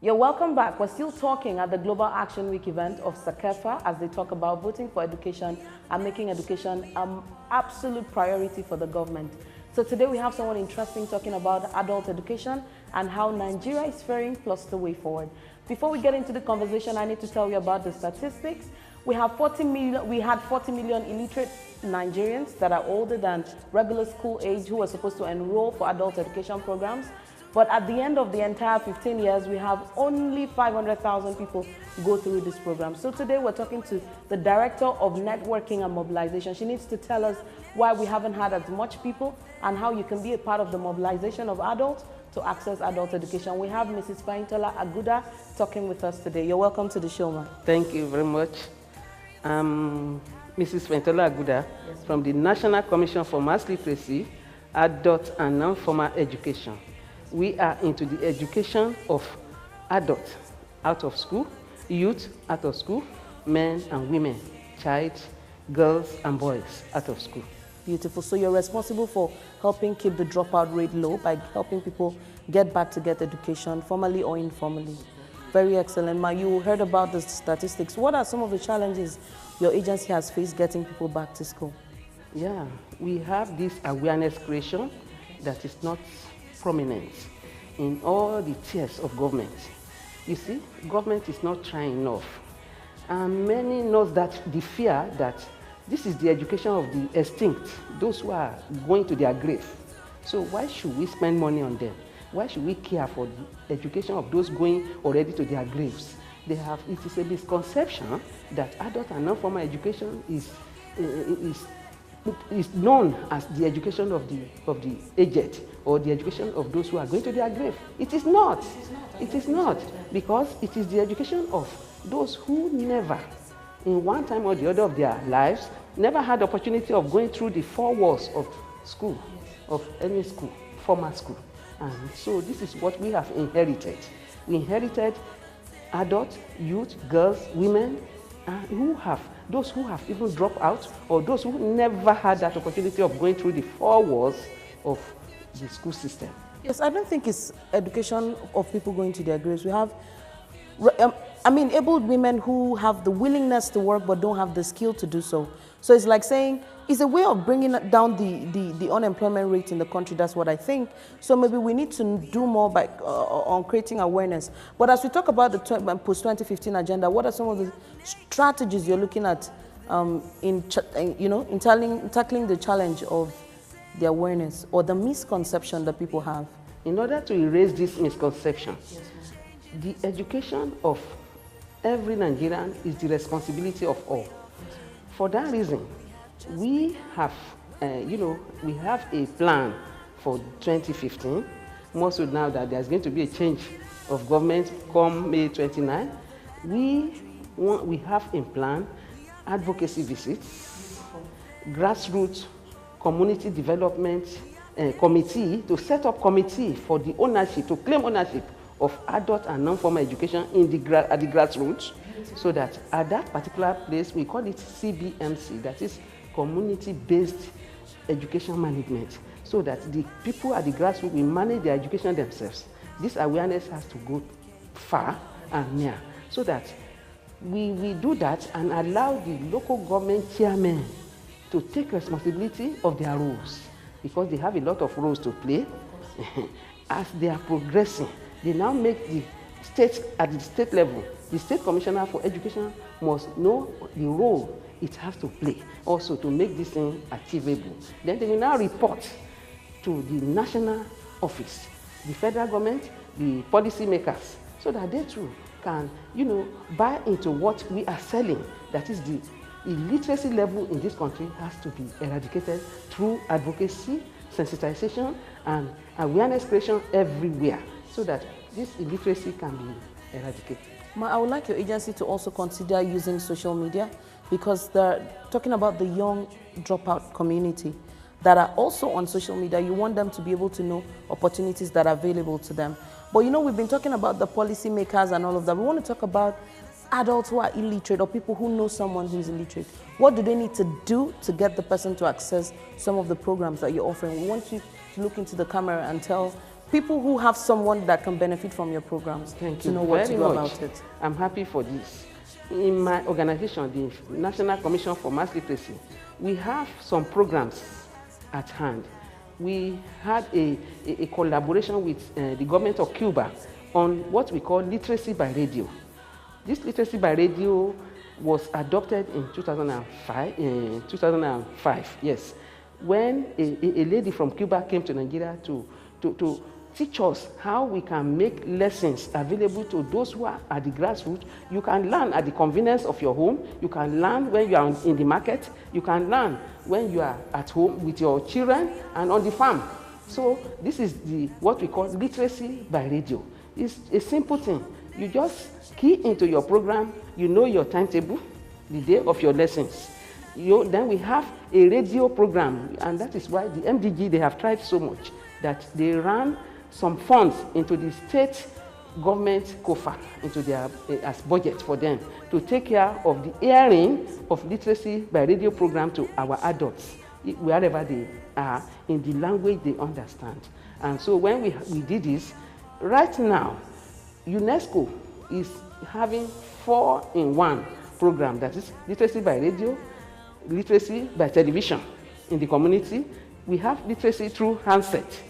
You're welcome back. We're still talking at the Global Action Week event of CSACEFA as they talk about voting for education and making education an absolute priority for the government. So today we have someone interesting talking about adult education and how Nigeria is faring plus the way forward. Before we get into the conversation, I need to tell you about the statistics. We had 40 million illiterate Nigerians that are older than regular school age who are supposed to enroll for adult education programs. But at the end of the entire 15 years, we have only 500,000 people go through this program. So today we're talking to the Director of Networking and Mobilization. She needs to tell us why we haven't had as much people and how you can be a part of the mobilization of adults to access adult education. We have Mrs. Faintola Aguda talking with us today. You're welcome to the show, ma'am. Thank you very much. Mrs. Faintola Aguda from the National Commission for Mass Literacy, Adult and Non-Formal Education. We are into the education of adults out of school, youth out of school, men and women, child, girls and boys out of school. Beautiful. So you're responsible for helping keep the dropout rate low by helping people get back to get education, formally or informally. Very excellent. Ma, you heard about the statistics. What are some of the challenges your agency has faced getting people back to school? Yeah, we have this awareness creation that is not prominent in all the tiers of government. You see, government is not trying enough. And many know that the fear that this is the education of the extinct, those who are going to their grave. So why should we spend money on them? Why should we care for the education of those going already to their graves? It is a misconception that adult and non-formal education is known as the education of the aged or the education of those who are going to their grave. It is not. It is not, because it is the education of those who never, in one time or the other of their lives, never had the opportunity of going through the four walls of school, of any school, formal school. And so this is what we have inherited. We inherited adults, youth, girls, women, those who have even dropped out, or those who never had that opportunity of going through the four walls of the school system. Yes, I don't think it's education of people going to their graves. We have, abled women who have the willingness to work but don't have the skill to do so. So it's like saying, it's a way of bringing down the unemployment rate in the country. That's what I think. So maybe we need to do more by on creating awareness. But as we talk about the post-2015 agenda, what are some of the strategies you're looking at in tackling the challenge of the awareness or the misconception that people have? In order to erase this misconception, the education of every Nigerian is the responsibility of all. For that reason, we have, we have a plan for 2015. More so now that there's going to be a change of government come May 29. We have in plan advocacy visits, grassroots community development committee, to set up committee for the ownership, to claim ownership of adult and non-formal education at the grassroots, so that at that particular place, we call it CBMC, that is community-based education management, so that the people at the grassroots will manage their education themselves. This awareness has to go far and near, so that we do that and allow the local government chairmen to take responsibility of their roles, because they have a lot of roles to play. As they are progressing, they now make the state, at the state level, the State Commissioner for Education must know the role it has to play also to make this thing achievable. Then they will now report to the national office, the federal government, the policy makers, so that they too can, buy into what we are selling. That is, the illiteracy level in this country has to be eradicated through advocacy, sensitization, and awareness creation everywhere, so that this illiteracy can be eradicated. I would like your agency to also consider using social media, because they're talking about the young dropout community that are also on social media. You want them to be able to know opportunities that are available to them. But we've been talking about the policy makers and all of that. We want to talk about adults who are illiterate or people who know someone who is illiterate. What do they need to do to get the person to access some of the programs that you're offering? We want you to look into the camera and tell people who have someone that can benefit from your programs to know what to do about it? I'm happy for this. In my organization, the National Commission for Mass Literacy, we have some programs at hand. We had a collaboration with the government of Cuba on what we call literacy by radio. This literacy by radio was adopted in 2005, yes, when a lady from Cuba came to Nigeria to teach us how we can make lessons available to those who are at the grassroots. You can learn at the convenience of your home. You can learn when you are in the market. You can learn when you are at home with your children and on the farm. So this is what we call literacy by radio. It's a simple thing. You just key into your program. You know your timetable, the day of your lessons. Then we have a radio program, and that is why the MDG, they have tried so much that they ran some funds into the state government COFA, into their as budget for them to take care of the airing of literacy by radio program to our adults, wherever they are, in the language they understand. And so when we did this, right now, UNESCO is having 4-in-1 program, that is literacy by radio, literacy by television in the community. We have literacy through handset.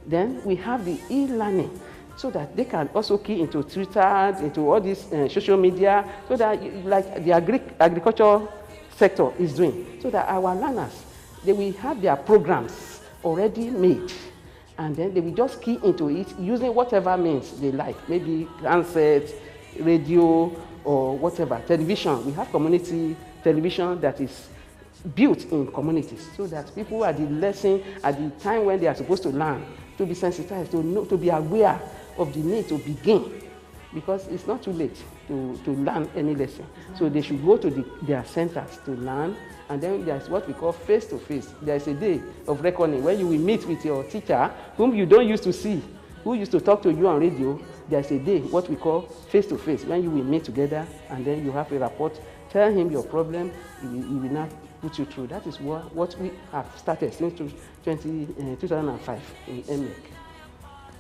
Then we have the e-learning, so that they can also key into Twitter, into all this social media, so that like the agriculture sector is doing, so that our learners, they will have their programs already made, and then they will just key into it using whatever means they like, maybe handset, radio, or whatever, television. We have community television that is built in communities, so that people at the lesson, at the time when they are supposed to learn, to be sensitized, to know, to be aware of the need to begin, because it's not too late to learn any lesson. So they should go to their centers to learn, and then there's what we call face-to-face. There's a day of reckoning where you will meet with your teacher, whom you don't used to see, who used to talk to you on radio. There's a day, what we call face-to-face, when you will meet together, and then you have a report, tell him your problem, he will not put you through. That is what we have started since 2005 in NMEC.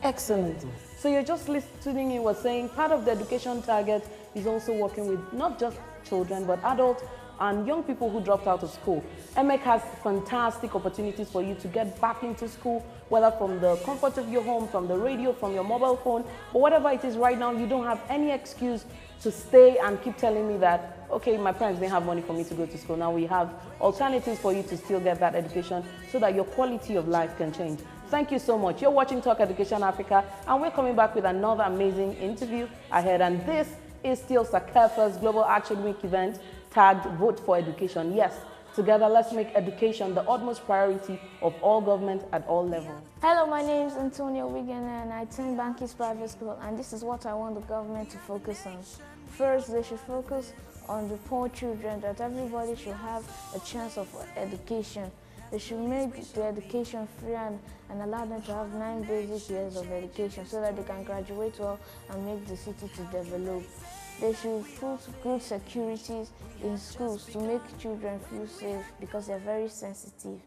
Excellent. So you're just listening, you were saying part of the education target is also working with not just children, but adults and young people who dropped out of school. NMEC has fantastic opportunities for you to get back into school, whether from the comfort of your home, from the radio, from your mobile phone, but whatever it is right now, you don't have any excuse to stay and keep telling me that, okay, my parents didn't have money for me to go to school. Now we have alternatives for you to still get that education so that your quality of life can change. Thank you so much. You're watching Talk Education Africa, and we're coming back with another amazing interview ahead. And this is still CSACEFA's Global Action Week event tagged Vote for Education. Yes, together let's make education the utmost priority of all government at all levels. Hello, my name is Antonio Wigan and I attend Bankis Private School, and this is what I want the government to focus on. First, they should focus on the poor children, that everybody should have a chance of education. They should make the education free and allow them to have 9 basic years of education so that they can graduate well and make the city to develop. They should put good securities in schools to make children feel safe because they're very sensitive.